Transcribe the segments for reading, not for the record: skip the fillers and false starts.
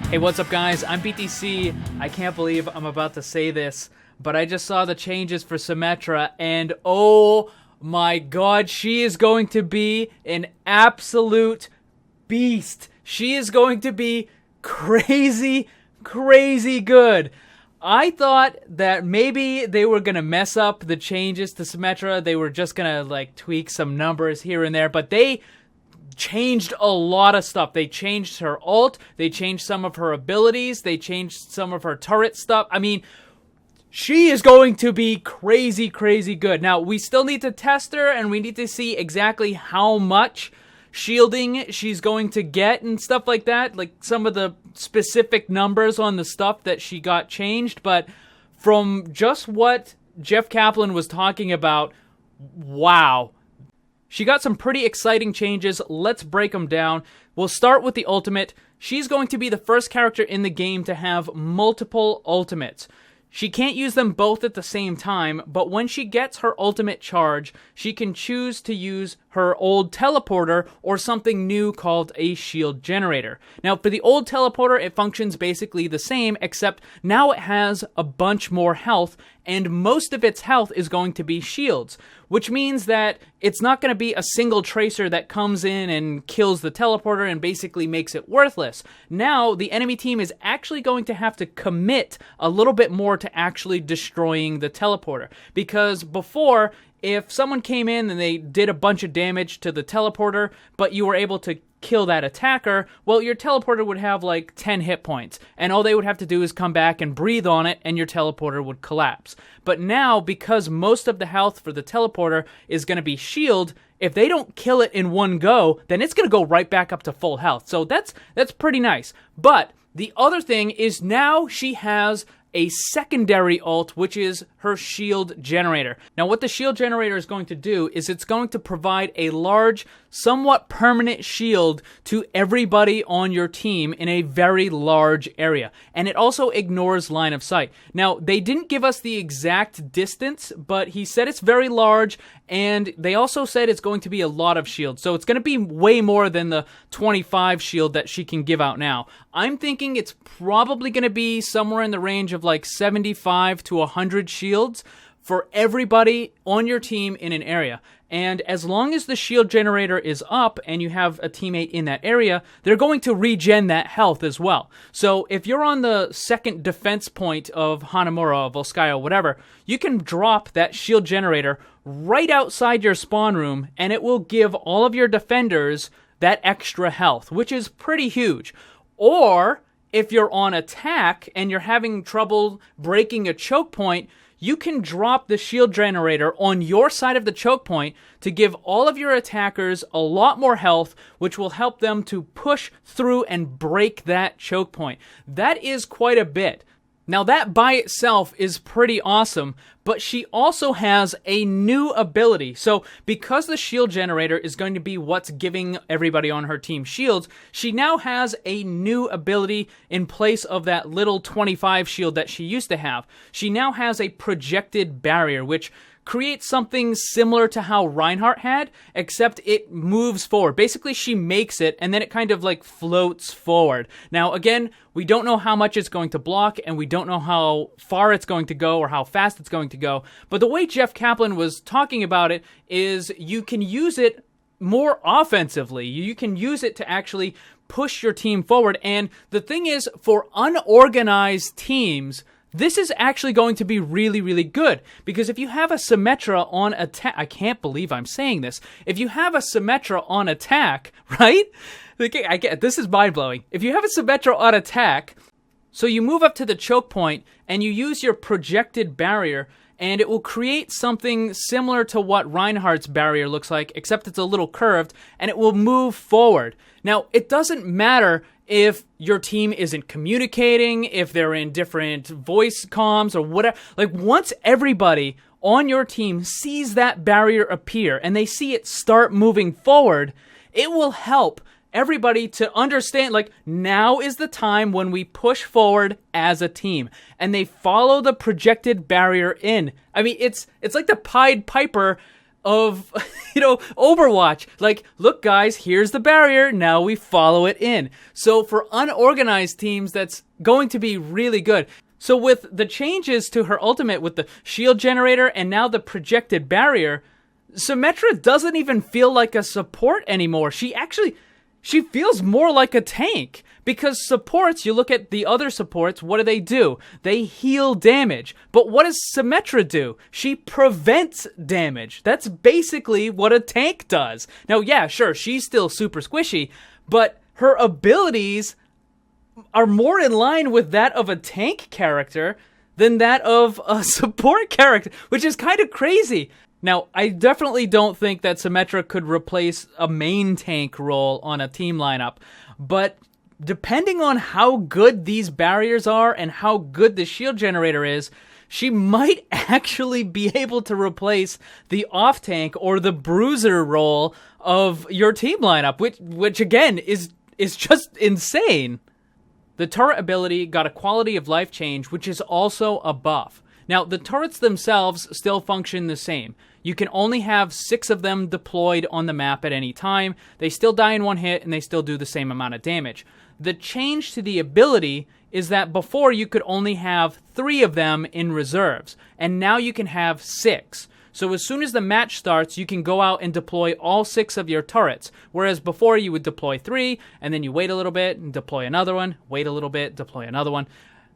Hey, what's up guys? I'm BTC. I can't believe I'm about to say this, but I just saw the changes for Symmetra, and oh my god, she is going to be an absolute beast. She is going to be crazy good. I thought that maybe they were going to mess up the changes to Symmetra. They were just going to like tweak some numbers here and there, but they changed a lot of stuff. They changed her ult, they changed some of her abilities, they changed some of her turret stuff. I mean, she is going to be crazy good. Now, we still need to test her, and we need to see exactly how much shielding she's going to get and stuff like that, like some of the specific numbers on the stuff that she got changed. But from just what Jeff Kaplan was talking about, wow. She got some pretty exciting changes. Let's break them down. We'll start with the ultimate. She's going to be the first character in the game to have multiple ultimates. She can't use them both at the same time, but when she gets her ultimate charge, she can choose to use her old teleporter or something new called a shield generator. Now, for the old teleporter, it functions basically the same, except now it has a bunch more health, and most of its health is going to be shields, which means that it's not going to be a single tracer that comes in and kills the teleporter and basically makes it worthless. Now, the enemy team is actually going to have to commit a little bit more to actually destroying the teleporter, because before, if someone came in and they did a bunch of damage to the teleporter, but you were able to kill that attacker, well, your teleporter would have like 10 hit points, and all they would have to do is come back and breathe on it, and your teleporter would collapse. But now, because most of the health for the teleporter is going to be shield, if they don't kill it in one go, then it's going to go right back up to full health. So that's pretty nice. But the other thing is now she has a secondary ult, which is her shield generator. Now, what the shield generator is going to do is it's going to provide a large, somewhat permanent shield to everybody on your team in a very large area. And it also ignores line of sight. Now, they didn't give us the exact distance, but he said it's very large, and they also said it's going to be a lot of shield. So it's going to be way more than the 25 shield that she can give out now. I'm thinking it's probably going to be somewhere in the range of like 75 to 100 shields for everybody on your team in an area. And as long as the shield generator is up and you have a teammate in that area, they're going to regen that health as well. So if you're on the second defense point of Hanamura, Volskaya, whatever, you can drop that shield generator right outside your spawn room, and it will give all of your defenders that extra health, which is pretty huge. Or if you're on attack and you're having trouble breaking a choke point, you can drop the shield generator on your side of the choke point to give all of your attackers a lot more health, which will help them to push through and break that choke point. That is quite a bit. Now, that by itself is pretty awesome, but she also has a new ability. So, because the shield generator is going to be what's giving everybody on her team shields, she now has a new ability in place of that little 25 shield that she used to have. She now has a projected barrier, which creates something similar to how Reinhardt had, except it moves forward. Basically, she makes it, and then it kind of like floats forward. Now, again, we don't know how much it's going to block, and we don't know how far it's going to go or how fast it's going to go. But the way Jeff Kaplan was talking about it is you can use it more offensively. You can use it to actually push your team forward. And the thing is, for unorganized teams, this is actually going to be really good, because if you have a Symmetra on attack, I can't believe I'm saying this. If you have a Symmetra on attack, right? This is mind-blowing. If you have a Symmetra on attack, so you move up to the choke point and you use your projected barrier, and it will create something similar to what Reinhardt's barrier looks like, except it's a little curved, and it will move forward. Now, it doesn't matter if your team isn't communicating, if they're in different voice comms or whatever. Like, once everybody on your team sees that barrier appear and they see it start moving forward, it will help everybody to understand, like, now is the time when we push forward as a team. And they follow the projected barrier in. I mean, it's like the Pied Piper of, Overwatch. Like, look guys, here's the barrier, now we follow it in. So for unorganized teams, that's going to be really good. So with the changes to her ultimate with the shield generator and now the projected barrier, Symmetra doesn't even feel like a support anymore. She feels more like a tank. Because supports, you look at the other supports, what do? They heal damage. But what does Symmetra do? She prevents damage. That's basically what a tank does. Now, yeah, sure, she's still super squishy, but her abilities are more in line with that of a tank character than that of a support character, which is kind of crazy. Now, I definitely don't think that Symmetra could replace a main tank role on a team lineup, but depending on how good these barriers are and how good the shield generator is, she might actually be able to replace the off tank or the bruiser role of your team lineup, which again is just insane. The turret ability got a quality of life change, which is also a buff. Now, the turrets themselves still function the same. You can only have 6 of them deployed on the map at any time. They still die in one hit, and they still do the same amount of damage. The change to the ability is that before you could only have 3 of them in reserves, and now you can have 6. So as soon as the match starts, you can go out and deploy all 6 of your turrets, whereas before you would deploy 3, and then you wait a little bit and deploy another one, wait a little bit, deploy another one.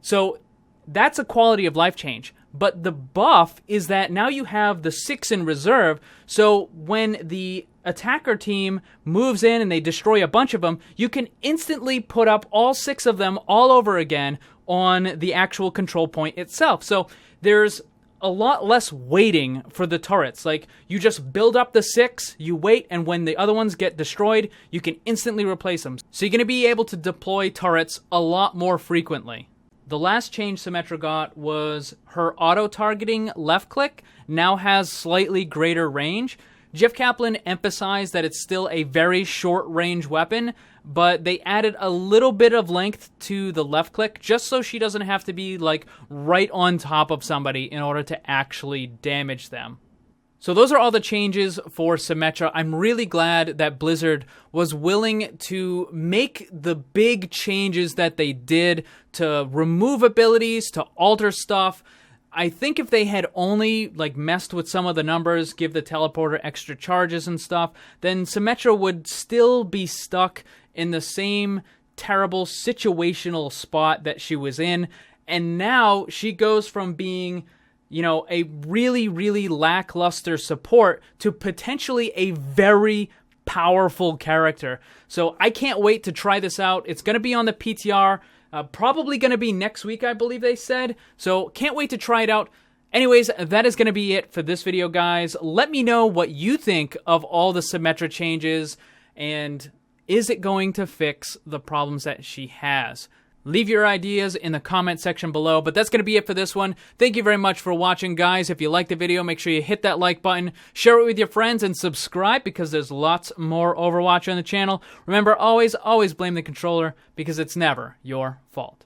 So that's a quality of life change. But the buff is that now you have the 6 in reserve, so when the attacker team moves in and they destroy a bunch of them, you can instantly put up all 6 of them all over again on the actual control point itself. So there's a lot less waiting for the turrets. Like, you just build up the 6, you wait, and when the other ones get destroyed, you can instantly replace them. So you're going to be able to deploy turrets a lot more frequently. The last change Symmetra got was her auto-targeting left click now has slightly greater range. Jeff Kaplan emphasized that it's still a very short-range weapon, but they added a little bit of length to the left click just so she doesn't have to be like right on top of somebody in order to actually damage them. So those are all the changes for Symmetra. I'm really glad that Blizzard was willing to make the big changes that they did to remove abilities, to alter stuff. I think if they had only messed with some of the numbers, give the teleporter extra charges and stuff, then Symmetra would still be stuck in the same terrible situational spot that she was in. And now she goes from being a really, really lackluster support to potentially a very powerful character. So I can't wait to try this out. It's going to be on the PTR, probably going to be next week, I believe they said. So can't wait to try it out. Anyways, that is going to be it for this video, guys. Let me know what you think of all the Symmetra changes, and is it going to fix the problems that she has? Leave your ideas in the comment section below, but that's going to be it for this one. Thank you very much for watching, guys. If you liked the video, make sure you hit that like button, share it with your friends, and subscribe because there's lots more Overwatch on the channel. Remember, always blame the controller because it's never your fault.